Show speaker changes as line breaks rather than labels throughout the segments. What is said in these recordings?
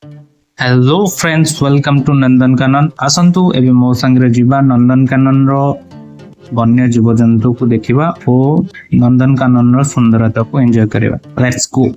Hello friends, welcome to Nandankanan. आसंतु एबे मो संगे जीवा नंदनकानन रो वन्य जीवजंतु को देखिबा और नंदनकानन रो सुंदरता को एंजॉय करिबा। Let's go.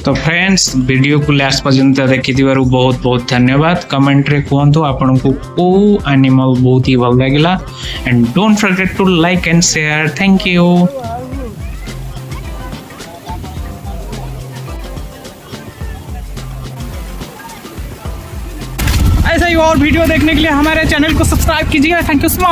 तो फ्रेंड्स, वीडियो को लास्ट पर्यंत देखि बहुत बहुत धन्यवाद। कमेंट रे कहतु आपन को एनिमल बहुत ही भल लागिला and don't forget to like and share. Thank you.
ऐसा ही और वीडियो देखने के लिए हमारे चैनल को सब्सक्राइब कीजिएगा। Thank you so much.